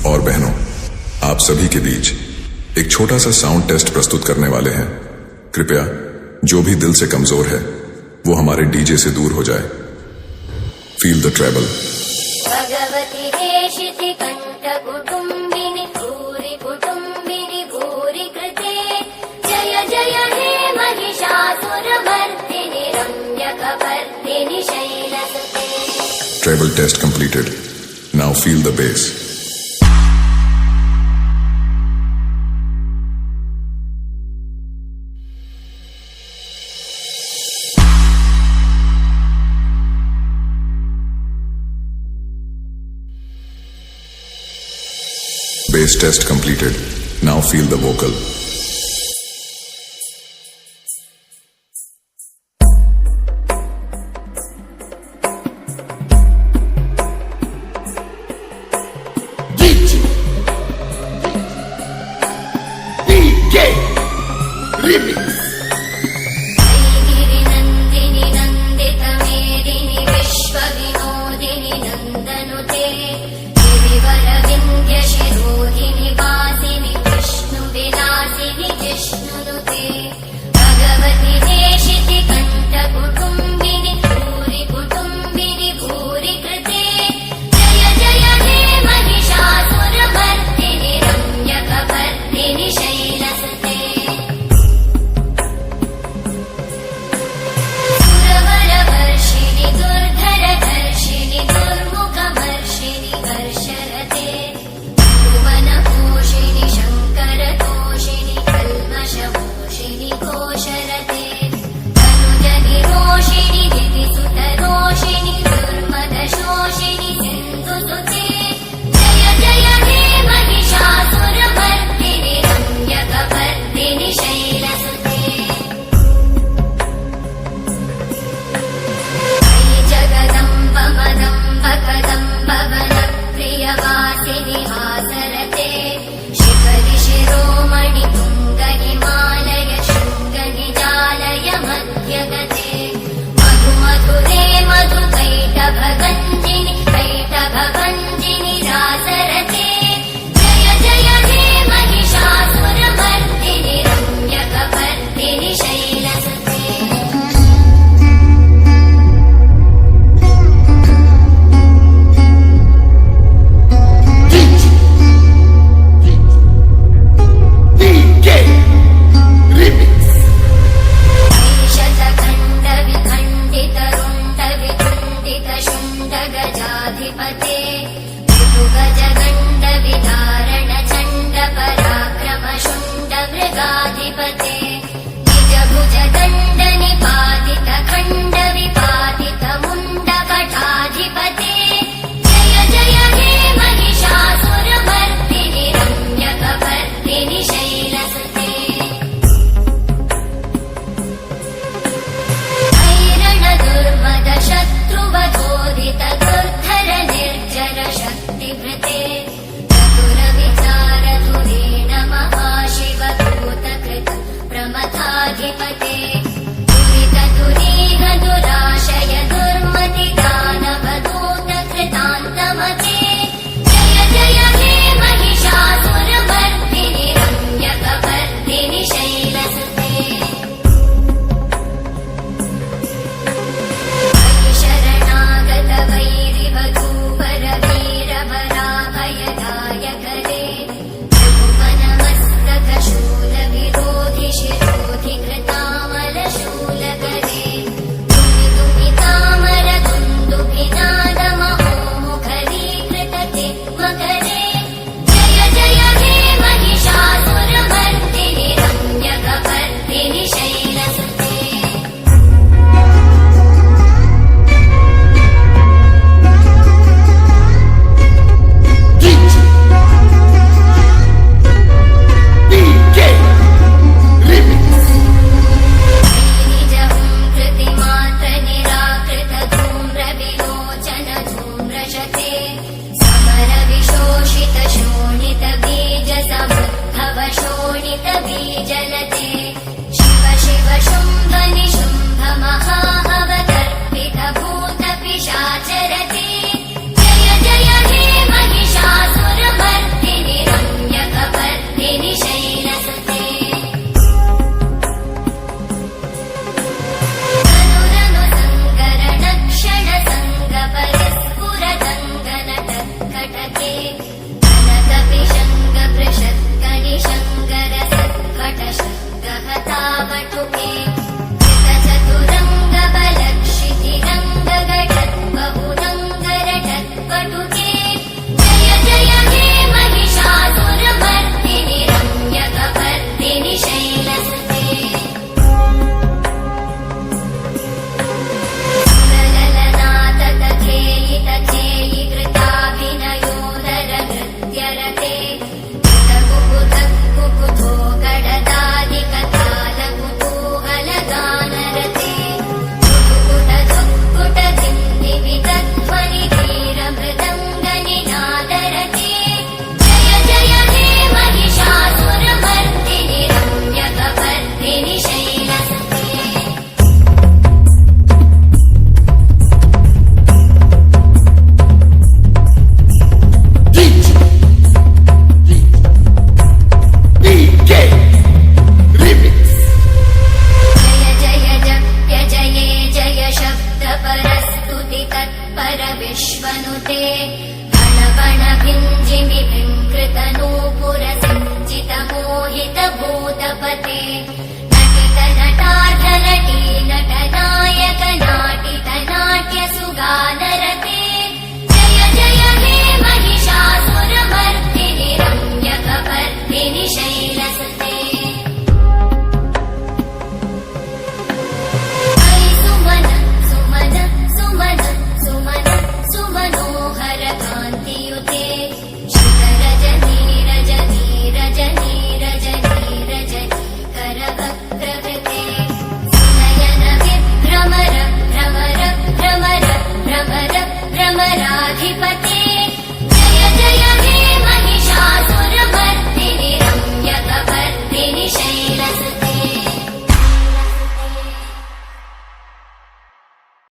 और बहनों, आप सभी के बीच एक छोटा सा साउंड टेस्ट प्रस्तुत करने वाले हैं। कृपया जो भी दिल से कमजोर है वो हमारे डीजे से दूर हो जाए। Feel the treble. भगवती देशिति कंठ कुटुंबिनि भूरि कुटुंबिनि भूरि कृते जय जय हे Mahishasuramardini रम्यकपर्दिनि शैलसुते। Treble test completed. Now feel the bass. Bass test completed. Now feel the vocal. गिरिनन्दिनि नन्दितमेदिनि विश्वविनोदिनि नन्दनुते गिरिवरविन्ध्यशिरोधिनि वासिनि विष्णुविलासिनि जिष्णुनुते भगवति देशिति कण्ठकुटुम्बिनि भूरि कुटुम्बिनि भूरि कृते जय जय हे महिषासुरमर्दिनि रम्यकपर्दिनि शैलसुते। सुरवरवर्षिणि दुर्धरधर्षिणि दुर्मुखमर्षिणि कर्षरते भुवनपोषिणि शङ्करतोषिणि कल्मषमोषिणि घोषरते तनुजनिरोषिणि दिविसुतरोषिणि दुर्मदशोषिणि सिन्धुसुते जय जय हे महिषासुरमर्दिनि रम्यकपर्दिनि शैलसुते। जगदम्ब मदम्ब कदम्ब वनप्रियवासिनि हासरते शिखरि शिरोमणि तुङ्गहिमालय शृङ्गनिजालय मध्यगते मधुमधुरे मधुकैटभगञ्जिनि कैटभभञ्जिनि रासरते जय जय हे महिषासुरमर्दिनि रम्यकपर्दिनि शैलसुते। गजाधिपते गजगण्ड विदारण चण्ड पराक्रम शुण्ड मृगाधिपते निज भुज दण्ड निपातित खण्ड विपातित मुण्ड कटाधिपते जय जय हे महिषासुरमर्दिनि रम्यकपर्दिनि शैलसुते। ऐरण दुर्मद शत्रुवधोदित दुर्धर निर्जर शक्तिभृते चतुर विचार धुरेण महाशिवभूतकृत प्रमथाधिपते दुरित दुरीह दुराशय दुर्मति दानव दूत कृतान्तमते जय जय हे महिषासुरमर्दिनि रम्यकपर्दिनि शैलसुते। शरणागत वैरिवधूवर वीरवराभयदायकरे भुवनमस्तक शूल विरोधि शिरोधि कृतामलशूलकरे दुमितामर दुन्दुभिनाद महोमुखरीकृतते मकरे जय जय हे महिषासुरमर्दिनि रम्यकपर्दिनि शैलसुते। कृतिमात्र निराकृत धूम्र विलोचन धूम्रशते समर विशोषित शोणित बीज समुद्भव शोणित बीजलते शिव शिव शुम्भ निशुम्भ महाअवतर्पित भूत पिशाचरते जय जय हे महिषासुरमर्दिनि नुते गण भिञ्जिमि भिङ्कृतनूपुर सञ्चित मोहित भूतपते नटित नटार्ध नटी नटनायक नाटित नाट्य सुगानरते जय जय हे महिषासुरमर्दिनि रम्यकपर्दिनि शैलसुते सुमनोहर कान्तियुते शिखरजनी रजनी रजनी रजनी रजनी करवक्रकृते सुनयन विभ्रमर भ्रमर भ्रमर भ्रमर भ्रमराधिपते